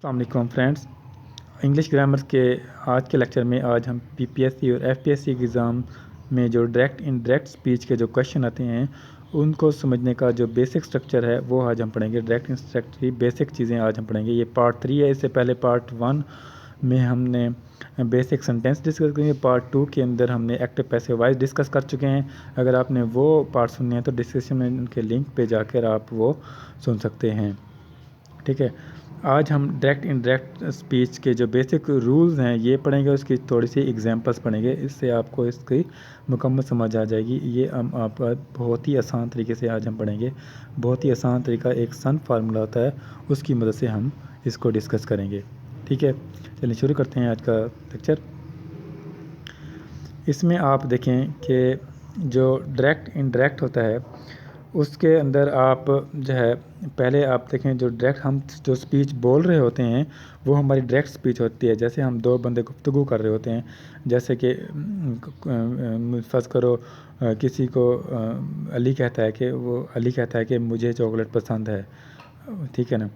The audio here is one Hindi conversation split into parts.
अस्सलाम वालेकुम फ्रेंड्स। इंग्लिश ग्रामर के आज के लेक्चर में आज हम पीपीएससी और एफपीएससी एग्ज़ाम में जो डायरेक्ट इनडायरेक्ट स्पीच के जो क्वेश्चन आते हैं उनको समझने का जो बेसिक स्ट्रक्चर है वो आज हम पढ़ेंगे। डायरेक्ट इनडायरेक्ट की बेसिक चीज़ें आज हम पढ़ेंगे। ये पार्ट 3 है। इससे पहले पार्ट 1 में हमने बेसिक सेंटेंस डिस्कस करेंगे। पार्ट 2 के अंदर हमने एक्टिव पैसिव वॉइस डिस्कस कर चुके हैं। अगर आपने वो पार्ट सुनने हैं तो डिस्क्रिप्शन में उनके लिंक पे जाकर आप वो सुन सकते हैं। ठीक है, आज हम डायरेक्ट इनडायरेक्ट स्पीच के जो बेसिक रूल्स हैं ये पढ़ेंगे, उसकी थोड़ी सी एग्जांपल्स पढ़ेंगे। इससे आपको इसकी मुकम्मल समझ आ जाएगी। ये हम आप बहुत ही आसान तरीके से आज हम पढ़ेंगे। बहुत ही आसान तरीका, एक सन फार्मूला होता है, उसकी मदद से हम इसको डिस्कस करेंगे। ठीक है, चलिए शुरू करते हैं आज का लेक्चर। इसमें आप देखें कि जो डायरेक्ट इनडायरेक्ट होता है उसके अंदर आप जो है पहले आप देखें जो डायरेक्ट हम जो स्पीच बोल रहे होते हैं वो हमारी डायरेक्ट स्पीच होती है। जैसे हम दो बंदे गुफ्तगू कर रहे होते हैं, जैसे कि फ़र्ज़ करो किसी को अली कहता है कि मुझे चॉकलेट पसंद है। ठीक है ना,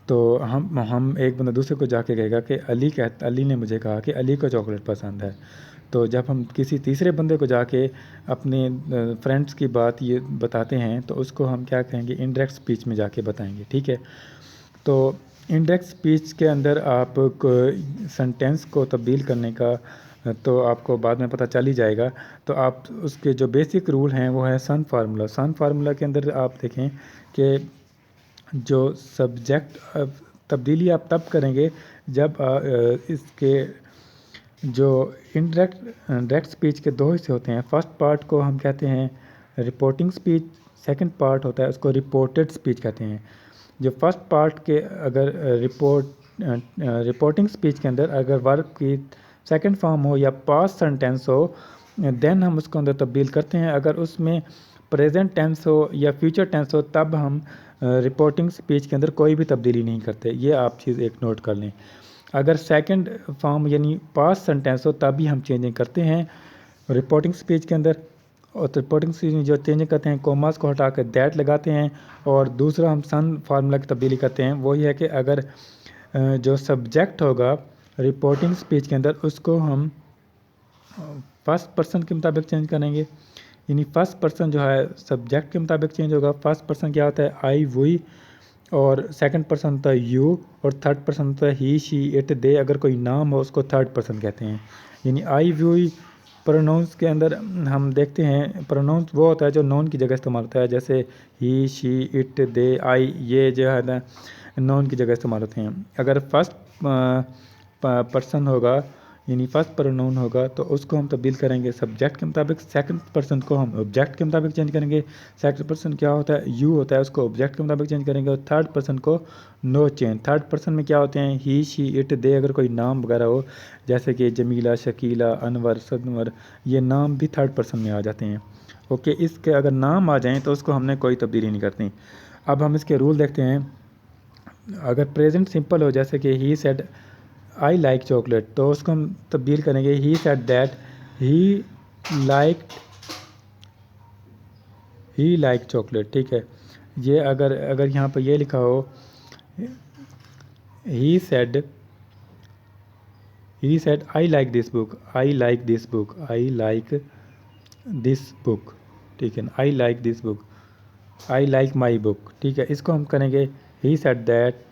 तो हम एक बंदा दूसरे को जाके कहेगा कि अली ने मुझे कहा कि अली को चॉकलेट पसंद है। तो जब हम किसी तीसरे बंदे को जाके अपने फ्रेंड्स की बात ये बताते हैं तो उसको हम क्या कहेंगे, इनडायरेक्ट स्पीच में जाके बताएंगे। ठीक है, तो इनडायरेक्ट स्पीच के अंदर आप सेंटेंस को तब्दील करने का तो आपको बाद में पता चल ही जाएगा। तो आप उसके जो बेसिक रूल हैं वो है सन फार्मूला। सन फार्मूला के अंदर आप देखें कि जो सब्जेक्ट तब्दीली आप तब करेंगे जब इसके जो डायरेक्ट स्पीच के दो हिस्से होते हैं। फर्स्ट पार्ट को हम कहते हैं रिपोर्टिंग स्पीच, सेकंड पार्ट होता है उसको रिपोर्टेड स्पीच कहते हैं। जो फर्स्ट पार्ट के अगर रिपोर्टिंग स्पीच के अंदर अगर वर्ब की सेकंड फॉर्म हो या पास्ट सेंटेंस हो देन हम उसको अंदर तब्दील करते हैं। अगर उसमें प्रेजेंट टेंस हो या फ्यूचर टेंस हो तब हम रिपोर्टिंग स्पीच के अंदर कोई भी तब्दीली नहीं करते। ये आप चीज़ एक नोट कर लें। अगर सेकंड फॉर्म यानी पास्ट सेंटेंस हो तभी हम चेंजिंग करते हैं रिपोर्टिंग स्पीच के अंदर। और रिपोर्टिंग स्पीच में जो चेंज करते हैं कोमास को हटा कर दैट लगाते हैं। और दूसरा हम सन फार्मूला की तब्दीली करते हैं, वो ये है कि अगर जो सब्जेक्ट होगा रिपोर्टिंग स्पीच के अंदर उसको हम फर्स्ट पर्सन के मुताबिक चेंज करेंगे। यानी फर्स्ट पर्सन जो है सब्जेक्ट के मुताबिक चेंज होगा। फर्स्ट पर्सन क्या होता है, आई वी, और सेकंड पर्सन होता है यू, और थर्ड पर्सन होता है ही शी इट दे। अगर कोई नाम हो उसको थर्ड पर्सन कहते हैं। यानी आई व्यू प्रोनाउंस के अंदर हम देखते हैं प्रोनाउंस वो होता है जो नॉन की जगह इस्तेमाल होता है। जैसे ही शी इट दे आई, ये जो है ना नॉन की जगह इस्तेमाल होते हैं। अगर फर्स्ट पर्सन होगा यानी फर्स्ट प्रोनाउन होगा तो उसको हम तब्दील करेंगे सब्जेक्ट के मुताबिक। सेकंड पर्सन को हम ऑब्जेक्ट के मुताबिक चेंज करेंगे। सेकंड पर्सन क्या होता है, यू होता है, उसको ऑब्जेक्ट के मुताबिक चेंज करेंगे। और थर्ड पर्सन को नो चेंज। थर्ड पर्सन में क्या होते हैं, ही शी इट दे। अगर कोई नाम वगैरह हो जैसे कि जमीला, शकीला, अनवर, सदवर, ये नाम भी थर्ड पर्सन में आ जाते हैं। ओके, इसके अगर नाम आ जाएँ तो उसको हमने कोई तब्दीली नहीं करती। अब हम इसके रूल देखते हैं। अगर प्रेजेंट सिंपल हो जैसे कि he said I like chocolate तो उसको हम तब्दील करेंगे he said that he like chocolate. ठीक है, ये अगर यहाँ पर ये लिखा हो ही said I like this book, I like this book, I like this book. ठीक है ना, I like this book, I like my book. ठीक है, इसको हम करेंगे he said that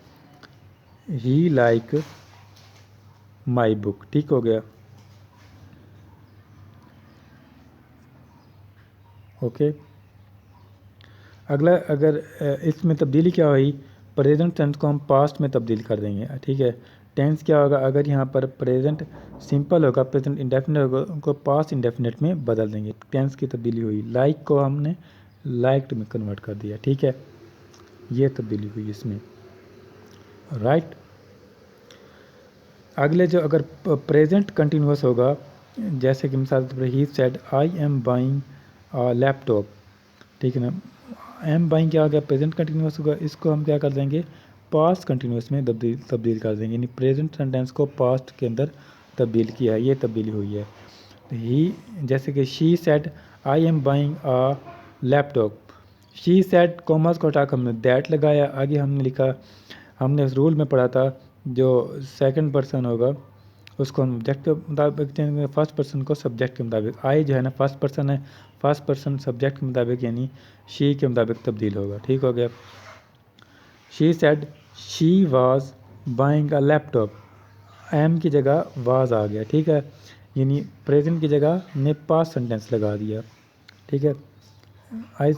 he like my book. ठीक हो गया। ओके, अगला अगर इसमें तब्दीली क्या हुई, प्रेजेंट टेंस को हम पास्ट में तब्दील कर देंगे। ठीक है, टेंस क्या होगा, अगर यहाँ पर प्रेजेंट सिंपल होगा, प्रेजेंट इंडेफिनिट होगा, उनको पास्ट इंडेफिनिट में बदल देंगे। टेंस की तब्दीली हुई, लाइक को हमने लाइक्ड में कन्वर्ट कर दिया। ठीक है, ये तब्दीली हुई इसमें, राइट। अगले जो अगर प्रेजेंट कंटिन्यूस होगा जैसे कि मिसाल के तौर पर he said I am buying laptop. ठीक है ना, एम बाइंग क्या हो गया, प्रेजेंट कंटिन्यूस होगा, इसको हम क्या कर देंगे पास्ट कंटिन्यूस में तब्दील कर देंगे। यानी प्रेजेंट सेंटेंस को पास्ट के अंदर तब्दील किया है, ये तब्दीली हुई है। ही जैसे कि she said I am buying a laptop, she said commerce को हटाकर हमने दैट लगाया। आगे हमने लिखा, हमने उस रूल में पढ़ा था जो सेकंड पर्सन होगा उसको हम ऑब्जेक्ट के मुताबिक चेंज करेंगे, फर्स्ट पर्सन को सब्जेक्ट के मुताबिक। आई जो है ना फर्स्ट पर्सन है, फर्स्ट पर्सन सब्जेक्ट के मुताबिक यानी शी के मुताबिक तब्दील होगा। ठीक हो गया। She said she was buying a laptop, am की जगह वाज आ गया। ठीक है, यानी प्रेजेंट की जगह हमने पास्ट सेंटेंस लगा दिया। ठीक है, आई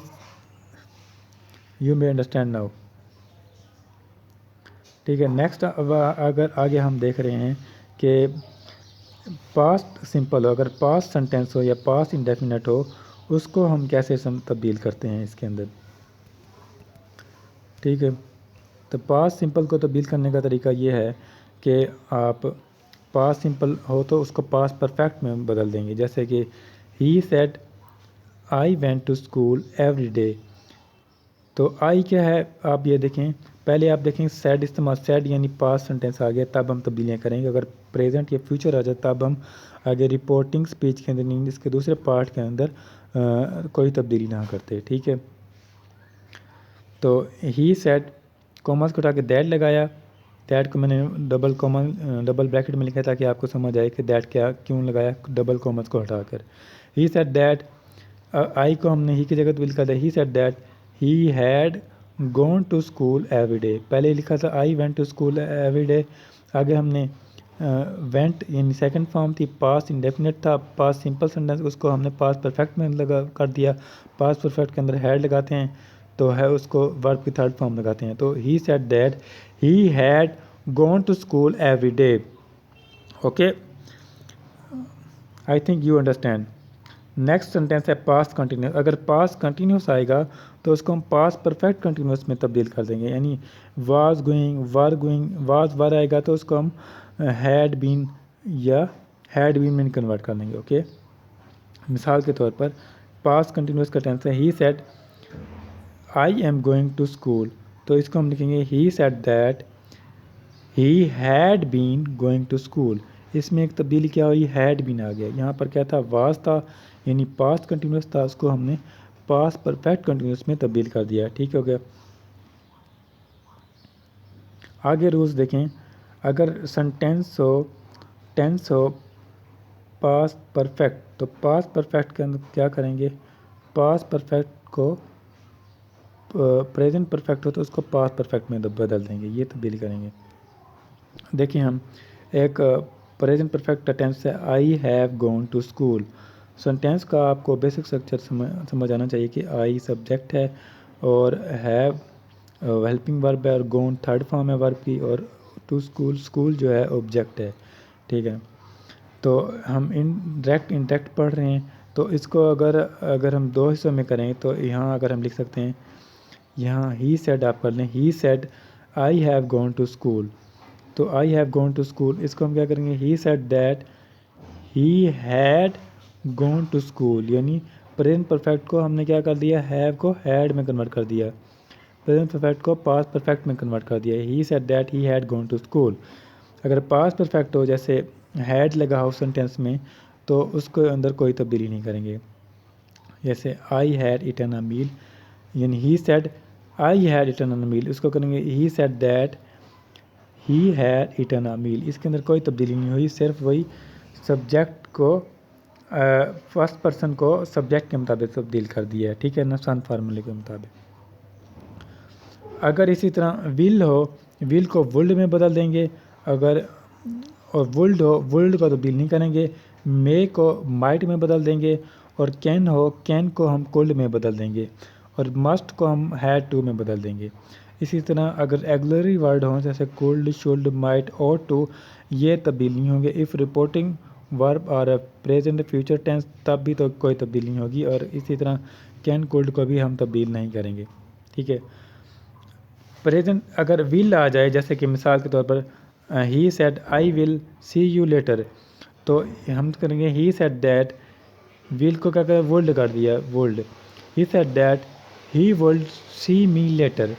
यू मे अंडरस्टैंड नाउ। ठीक है, नेक्स्ट अब अगर आगे हम देख रहे हैं कि पास्ट सिंपल हो, अगर पास्ट सेंटेंस हो या पास्ट इंडेफिनेट हो, उसको हम कैसे तब्दील करते हैं इसके अंदर। ठीक है, तो पास्ट सिंपल को तब्दील करने का तरीका ये है कि आप पास्ट सिंपल हो तो उसको पास्ट परफेक्ट में बदल देंगे। जैसे कि he said I went to school every day. तो आई क्या है, आप ये देखें, पहले आप देखें सेड इस्तेमाल, सेड यानी पास्ट सेंटेंस आ गया, तब हम तब्दीलियाँ करेंगे। अगर प्रेजेंट या फ्यूचर आ जाए तब हम आगे रिपोर्टिंग स्पीच के अंदर इंग्लिश के दूसरे पार्ट के अंदर कोई तब्दीली ना करते। ठीक है, तो ही सेड कॉमर्स को उठा के दैट लगाया, दैट को मैंने डबल ब्रैकेट में लिखा ताकि आपको समझ आए कि दैट क्या क्यों लगाया डबल कॉमर्स को हटाकर। ही सेड दैट, आई को हमने ही की जगह तो लिखा था he said that he had gone to school every day. पहले लिखा था I went to school every day, आगे हमने वेंट यानी सेकंड फॉर्म थी, पास्ट इंडेफिनिट था, पास्ट सिंपल सेंटेंस उसको हमने पास्ट परफेक्ट में लगा कर दिया। पास्ट परफेक्ट के अंदर हैड लगाते हैं तो है उसको वर्ब की थर्ड फॉर्म लगाते हैं। तो he said that he had gone to school every day. Okay, I think you understand. Next sentence है पास्ट कंटिन्यूस। अगर पास्ट कंटिन्यूस आएगा तो उसको हम पास्ट परफेक्ट कंटिन्यूस में तब्दील कर देंगे, यानी वाज गोइंग वाज वर आएगा तो उसको हम हैड बीन या हैड बीन में कन्वर्ट कर देंगे। ओके, मिसाल के तौर पर पास्ट कंटिन्यूस का टेंस है he said I am going to school, तो इसको हम लिखेंगे he said that he had been going to school. इसमें एक तब्दीली क्या हुई, हैड बीन आ गया। यहाँ पर क्या था, वाज था यानी पास्ट कंटिन्यूस था, उसको हमने पास्ट परफेक्ट कंटिन्यूस में तब्दील कर दिया। ठीक हो गया। आगे रूल्स देखें, अगर सेंटेंस हो टेंस हो पास्ट परफेक्ट, तो पास्ट परफेक्ट के अंदर क्या करेंगे, पास्ट परफेक्ट को प्रेजेंट परफेक्ट हो तो उसको पास्ट परफेक्ट में बदल देंगे, ये तब्दीली करेंगे। देखिए हम एक प्रेजेंट परफेक्ट टेंस है I have gone to school. Sentence का आपको बेसिक स्ट्रक्चर समझ आना चाहिए कि आई सब्जेक्ट है और हैव हेल्पिंग वर्ब है और गॉन थर्ड फॉर्म है वर्ब की, और टू स्कूल स्कूल जो है ऑब्जेक्ट है। ठीक है, तो हम इंडायरेक्ट पढ़ रहे हैं तो इसको अगर हम दो हिस्सों में करें तो यहाँ अगर हम लिख सकते हैं, यहाँ ही सेड आप कर लें, he said I have gone to school, तो I have gone to school इसको हम क्या करेंगे, he said that he had gone to school, यानी प्रेजेंट परफेक्ट को हमने क्या कर दिया, हैव को हैड में कन्वर्ट कर दिया, प्रेजेंट परफेक्ट को पास्ट परफेक्ट में कन्वर्ट कर दिया। He said that he had gone to school. अगर पास्ट परफेक्ट हो जैसे हैड लगा हो सेंटेंस में तो उसके अंदर कोई तब्दीली नहीं करेंगे। जैसे आई हैड इटन अ मील, यानी he said I had eaten a meal, उसको करेंगे he said that he had eaten a meal. इसके अंदर कोई तब्दीली नहीं हुई, सिर्फ वही सब्जेक्ट को फर्स्ट पर्सन को सब्जेक्ट के मुताबिक तब्दील कर दिया है। ठीक है ना, सन फार्मूले के मुताबिक। अगर इसी तरह विल हो, विल को वुल्ड में बदल देंगे, अगर और वुल्ड हो वुल्ड को तब्दील नहीं करेंगे, मे को माइट में बदल देंगे, और कैन हो कैन को हम कुल्ड में बदल देंगे, और मस्ट को हम हैड टू में बदल देंगे। इसी तरह अगर एग्लरी वर्ड हों जैसे कुल्ड शुल्ड माइट और टू, ये तब्दील नहीं होंगे। इफ़ रिपोर्टिंग वर्ब और प्रेजेंट फ्यूचर टेंस तब भी तो कोई तब्दीली नहीं होगी, और इसी तरह कैन कुल्ड को भी हम तब्दील नहीं करेंगे। ठीक है, प्रेजेंट अगर विल आ जाए जैसे कि मिसाल के तौर पर he said I will see you later, तो हम करेंगे ही सेड दैट, विल को क्या करें वुल्ड कर दिया would, he said that he would see me later.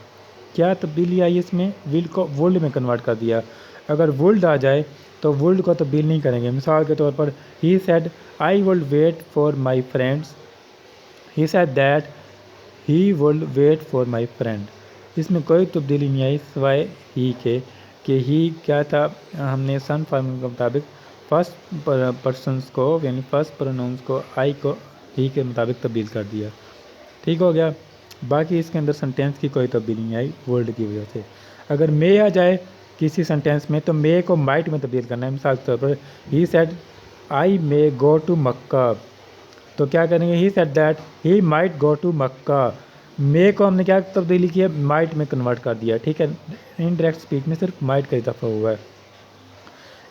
क्या तब्दीली आई इसमें, विल को वुल्ड में कन्वर्ट कर दिया। अगर वुल्ड आ जाए तो वुल्ड को तब्दील नहीं करेंगे। मिसाल के तौर पर he said I would wait for my friends, he said that he would wait for my friend. इसमें कोई तब्दीली नहीं आई सिवाय ही के कि ही क्या था, हमने सन फॉर्म के मुताबिक फर्स्ट पर्सनस को यानी फर्स्ट प्रोनाउंस को आई को ही के मुताबिक तब्दील कर दिया। ठीक हो गया। बाकी इसके अंदर सेंटेंस की कोई तब्दीली नहीं आई वर्ड की वजह से। अगर मे आ जाए किसी सेंटेंस में तो मे को माइट में तब्दील करना है। मिसाल के तौर पर he said I may go to मक्का, तो क्या करेंगे, he said that he might go to Mecca. May को हमने क्या तब्दीली किया, माइट में कन्वर्ट कर दिया। ठीक है, इनडायरेक्ट स्पीच में सिर्फ माइट का इजाफा हुआ है।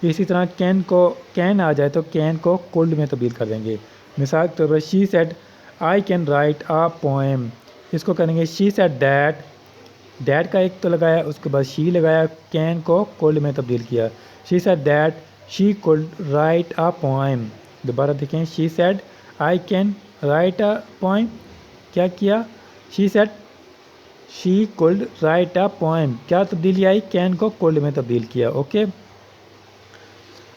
इसी तरह कैन आ जाए तो कैन को कुल्ड में तब्दील कर देंगे। मिसाल के तौर पर she said I can write a poem, इसको करेंगे शी सेड दैट का एक तो लगाया, उसके बाद शी लगाया, कैन को कुल्ड में तब्दील किया। She said that she could write a poem. दोबारा देखें, she said I can write a poem, क्या किया, she said she could write a poem, क्या तब्दीली आई, कैन को कुल्ड में तब्दील किया। ओके,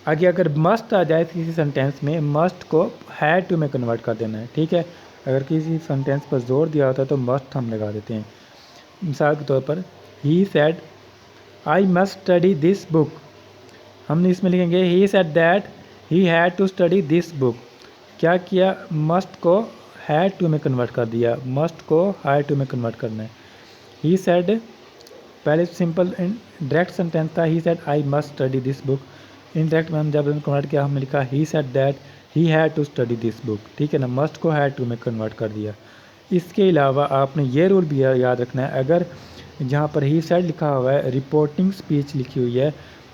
आगे अगर मस्ट आ जाए किसी सेंटेंस में, मस्ट को हैड टू में कन्वर्ट कर देना है। ठीक है, अगर किसी सेंटेंस पर जोर दिया होता है तो मस्ट हम लगा देते हैं। मिसाल के तौर पर he said I must study this book, हमने इसमें लिखेंगे he said that he had to study this book, क्या किया, मस्ट को हैड टू में कन्वर्ट कर दिया, मस्ट को हैड टू में कन्वर्ट करना है। ही सेड पहले सिंपल डायरेक्ट सेंटेंस था, he said I must study this book. Indirect में हम जब कन्वर्ट किया हमने लिखा he said that he had to study this book. ठीक है ना, मस्ट को हैड टू में कन्वर्ट कर दिया। इसके अलावा आपने ये रूल भी याद रखना है, अगर जहाँ पर ही सेड लिखा हुआ है, रिपोर्टिंग स्पीच लिखी हुई है,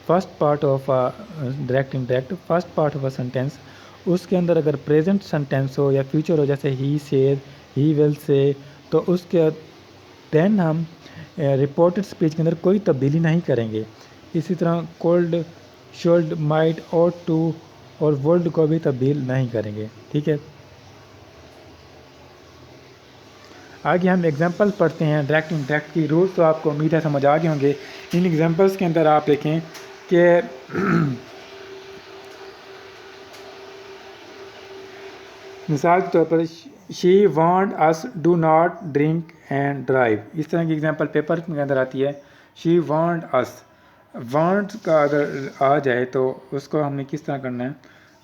first part of direct indirect first part of a sentence, उसके अंदर अगर प्रेजेंट सेंटेंस हो या फ्यूचर हो, जैसे he said, he will say, तो उसके देन हम रिपोर्टेड स्पीच के अंदर कोई तब्दीली नहीं करेंगे। इसी तरह कोल्ड, शुड, माइट और टू और वर्ल्ड को भी तब्दील नहीं करेंगे। ठीक है, आगे हम एग्जांपल पढ़ते हैं डायरेक्ट इनडायरेक्ट की रूल्स, तो आपको उम्मीद है समझ आ गए होंगे। इन एग्जांपल्स के अंदर आप देखें कि मिसाल के तौर पर she want us do not drink and drive, इस तरह की एग्जांपल पेपर के अंदर आती है। शी वांट अस, वांट का अगर आ जाए तो उसको हमने किस तरह करना है,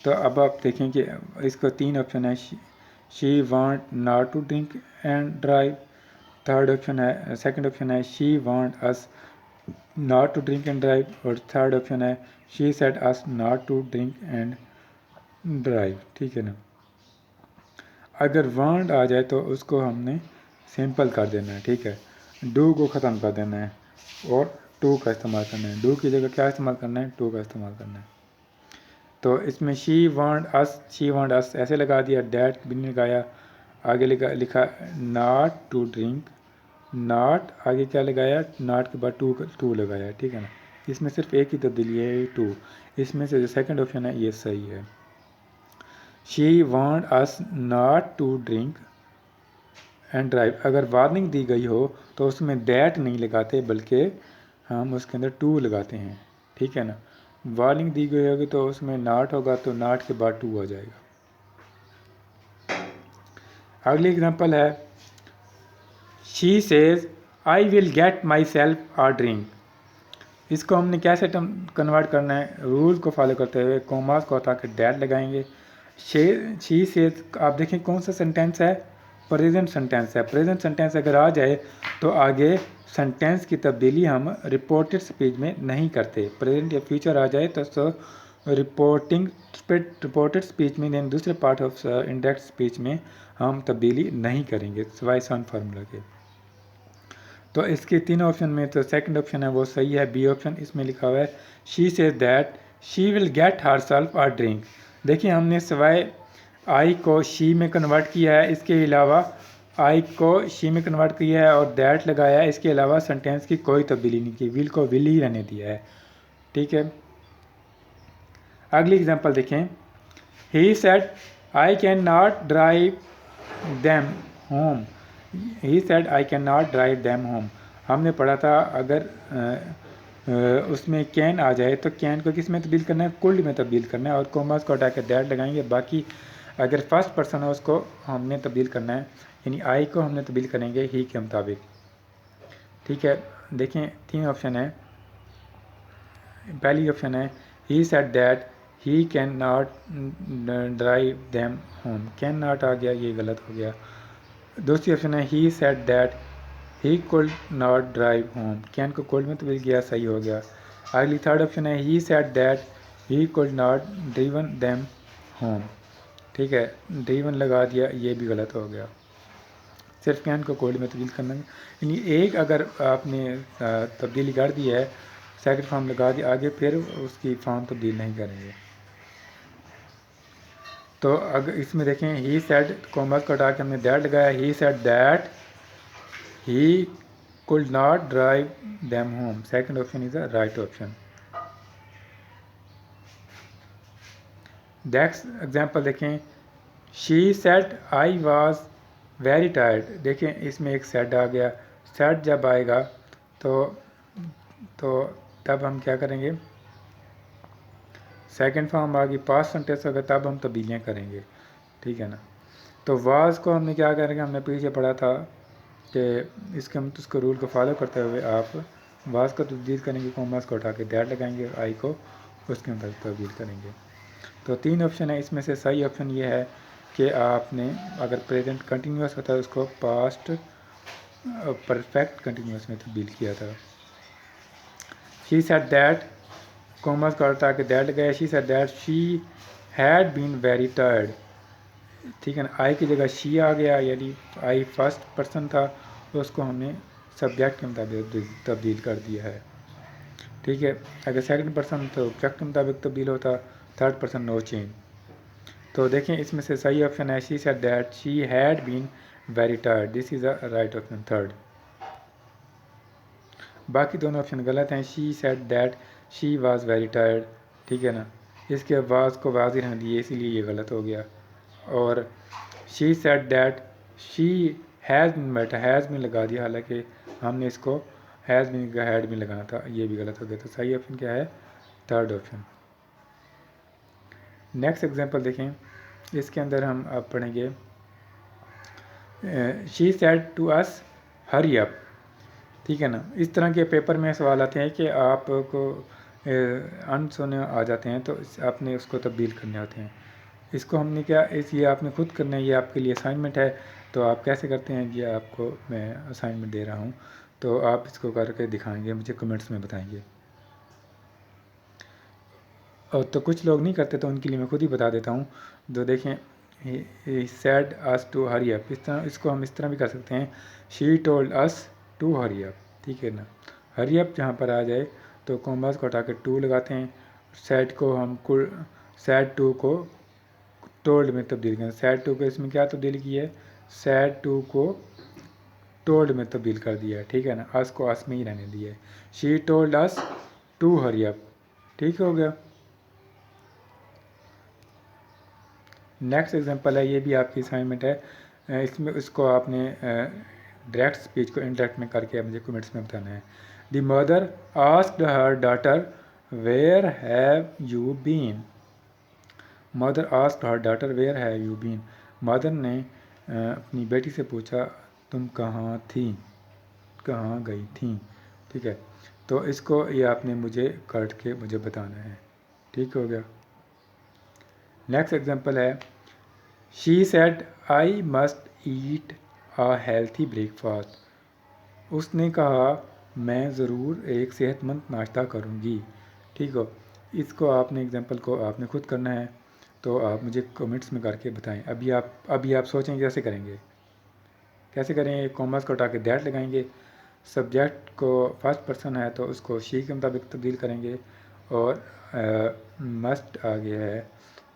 तो अब आप देखें कि इसका 3 ऑप्शन है, she want not to drink and drive, third option है, सेकंड ऑप्शन है she want us not to drink and drive, और थर्ड ऑप्शन है she said us not to drink and drive. ठीक है ना, अगर वांट आ जाए तो उसको हमने सिंपल कर देना है। ठीक है, डू को ख़त्म कर देना है और टू का इस्तेमाल करना है। डू की जगह क्या इस्तेमाल करना है, टू का इस्तेमाल करना है। तो इसमें शी वांट अस ऐसे लगा दिया, डैट भी नहीं लगाया, आगे लिखा नॉट टू ड्रिंक, नॉट आगे क्या लगाया, नॉट के बाद टू लगाया। ठीक है ना, इसमें सिर्फ एक ही तब्दीली है, टू। इसमें से जो सेकंड ऑप्शन है ये सही है। She want us not to drink and drive, अगर वार्निंग दी गई हो तो उसमें दैट नहीं लगाते बल्कि हम उसके अंदर टू लगाते हैं। ठीक है ना, वार्निंग दी गई होगी तो उसमें नॉट होगा तो नॉट के बाद टू आ जाएगा। अगली एग्जांपल है, she says I will get myself a drink, इसको हमने कैसे कन्वर्ट करना है, रूल को फॉलो करते हुए कोमास को हटा के डैट लगाएंगे। शी सेज, आप देखें कौन सा सेंटेंस है, प्रेजेंट सेंटेंस है। प्रेजेंट सेंटेंस अगर आ जाए तो आगे सेंटेंस की तब्दीली हम रिपोर्टेड स्पीच में नहीं करते। प्रेजेंट या फ्यूचर आ जाए तो रिपोर्टेड स्पीच में यानी दूसरे पार्ट ऑफ इंडायरेक्ट स्पीच में हम तब्दीली नहीं करेंगे सिवाय सन फार्मूला के। तो इसके 3 ऑप्शन में तो सेकंड ऑप्शन है वो सही है, बी ऑप्शन। इसमें लिखा हुआ है she says that she will get herself a drink. देखिए हमने सिवाय आई को शी में कन्वर्ट किया है, इसके अलावा आई को शी में कन्वर्ट किया है और दैट लगाया है, इसके अलावा सेंटेंस की कोई तब्दीली नहीं की, विल को विल ही रहने दिया है। ठीक है, अगली एग्जांपल देखें, ही said I can not drive them home, he said I can not drive them home. हमने पढ़ा था अगर उसमें कैन आ जाए तो कैन को किस में तब्दील करना है, कुल्ड में तब्दील करना है और कोमास को हटा के दैट लगाएंगे। बाकी अगर फर्स्ट पर्सन हो उसको हमने तब्दील करना है, यानी आई को हमने तब्दील करेंगे ही के मुताबिक। ठीक है, देखें 3 ऑप्शन है, पहली ऑप्शन है he said that he can not drive them home, can not आ गया, ये गलत हो गया। दूसरी ऑप्शन है he said that he could not drive home, can को कुड में तब्दील किया, सही हो गया। अगली थर्ड ऑप्शन है he said that he could not driven them home, ठीक है, ड्रीवन लगा दिया, ये भी गलत हो गया। सिर्फ कैन को कोड में तब्दील करना, यानी एक अगर आपने तब्दीली कर दी है, सेकंड फॉर्म लगा दी, आगे फिर उसकी फॉर्म तब्दील नहीं करेंगे। तो अगर इसमें देखें ही सेड कॉमर्स को हटा के हमने दैट लगाया, he said that he could not drive them home, second option is the right option. Next example देखें, she said I was very tired, देखें इसमें एक सेड आ गया, सेड जब आएगा तो तब हम क्या करेंगे, सेकंड फॉर्म आ गई, पास्ट सेंटेंस होगा तब हम तब्दीलियाँ करेंगे, ठीक है ना। तो वाज को हमने क्या करेंगे, हमने पीछे पढ़ा था कि इसके हम उसको रूल को फॉलो करते हुए आप वाज को तब्दील करेंगे, कॉमर्स को उठा के दैट लगाएंगे, आई को उसके अंदर तब्दील करेंगे। तो तीन ऑप्शन है, इसमें से सही ऑप्शन ये है कि आपने अगर प्रेजेंट कंटिन्यूस होता है उसको पास्ट परफेक्ट कंटिन्यूस में तब्दील किया था। शी सेड दैट कॉमर्स का उठा के दैट गया, she said that she had been very tired, ठीक है ना। आई की जगह शी आ गया, यानी आई फर्स्ट पर्सन था तो उसको हमने सब्जेक्ट के मुताबिक तब्दील कर दिया है, ठीक है। अगर सेकंड पर्सन तो ऑब्जेक्ट के मुताबिक तब्दील होता, थर्ड पर्सन नो चेंज। तो देखें इसमें से सही ऑप्शन है she said that she had been very tired, this is the right option third. बाकी दोनों ऑप्शन गलत हैं, she said that she was very tired, ठीक है ना, इसके वाज को वाज ही रहने दिए इसीलिए ये गलत हो गया। और she said that she has been met, has been लगा दिया, हालांकि हमने इसको हैज़ बीन का हैड बीन लगाना था, ये भी गलत हो गया। तो सही ऑप्शन क्या है, थर्ड ऑप्शन। नेक्स्ट एग्जांपल देखें, इसके अंदर हम अब पढ़ेंगे she said to us hurry up, ठीक है ना। इस तरह के पेपर में सवाल आते हैं कि आपको अनसुने आ जाते हैं तो आपने उसको तब्दील करने होते हैं। इसको हमने क्या ये आपने खुद करना है, ये आपके लिए असाइनमेंट है। तो आप कैसे करते हैं, ये आपको मैं असाइनमेंट दे रहा हूँ, तो आप इसको करके दिखाएंगे, मुझे कमेंट्स में बताएंगे। और तो कुछ लोग नहीं करते तो उनके लिए मैं खुद ही बता देता हूँ। तो देखें said us to hurry up, इस तरह इसको हम इस तरह भी कर सकते हैं, she told us to hurry up, ठीक है ना। हरी अप जहाँ पर आ जाए तो कॉमर्स को हटा के टू लगाते हैं, सैड को हम सैड टू को टोल्ड में तब्दील करें, सैड टू को इसमें क्या तब्दील की है, सैड टू को टोल्ड में तब्दील कर दिया है, ठीक है ना, अस को अस में ही रहने दिया है, she told us to hurry up, ठीक हो गया। नेक्स्ट एग्जांपल है, ये भी आपकी असाइनमेंट है, इसमें इसको आपने डायरेक्ट स्पीच को इनडायरेक्ट में करके मुझे कमेंट्स में बताना है। The mother asked her daughter where have you been, mother asked her daughter where have you been, mother ने अपनी बेटी से पूछा तुम कहाँ थी, कहाँ गई थी, ठीक है। तो इसको ये आपने मुझे काट के मुझे बताना है, ठीक हो गया। नेक्स्ट एग्जांपल है, she said I must eat a healthy breakfast, उसने कहा मैं ज़रूर एक सेहतमंद नाश्ता करूँगी, ठीक हो। इसको आपने एग्जांपल को आपने खुद करना है, तो आप मुझे कमेंट्स में करके बताएं। अभी आप सोचें कैसे करेंगे, कैसे करें, कॉमर्स को हटा के दैट लगाएंगे, सब्जेक्ट को फर्स्ट पर्सन है तो उसको शी के मुताबिक तब्दील करेंगे, और मस्ट आ गया है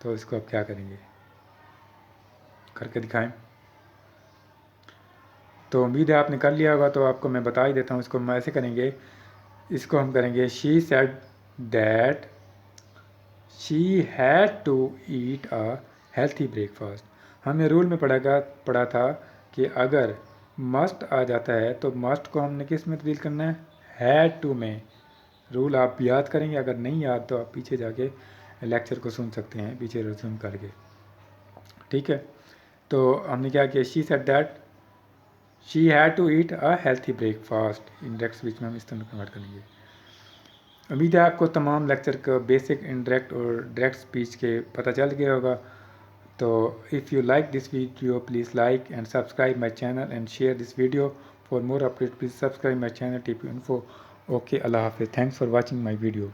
तो इसको आप क्या करेंगे, करके दिखाएं। तो उम्मीद है आपने कर लिया होगा, तो आपको मैं बता ही देता हूँ, इसको हम ऐसे करेंगे, इसको हम करेंगे she said that she had to eat a healthy breakfast. हमने रूल में पढ़ा था कि अगर मस्ट आ जाता है तो मस्ट को हमने किस में तब्दील करना है, हैड टू में। रूल आप याद करेंगे, अगर नहीं याद तो आप पीछे जाके लेक्चर को सुन सकते हैं पीछे रिज्यूम करके, ठीक है। तो हमने क्या किया, she said that she had to eat a healthy breakfast, index बीच में हम इस तरह कन्वर्ट करेंगे। उम्मीद है आपको तमाम लेक्चर का बेसिक, इनडायरेक्ट और डायरेक्ट स्पीच के पता चल गया होगा। तो if you like this video please like and subscribe my channel and share this video. For more update please subscribe my channel TP Info। Okay, अल्लाह हाफिज़। Thanks for watching my video.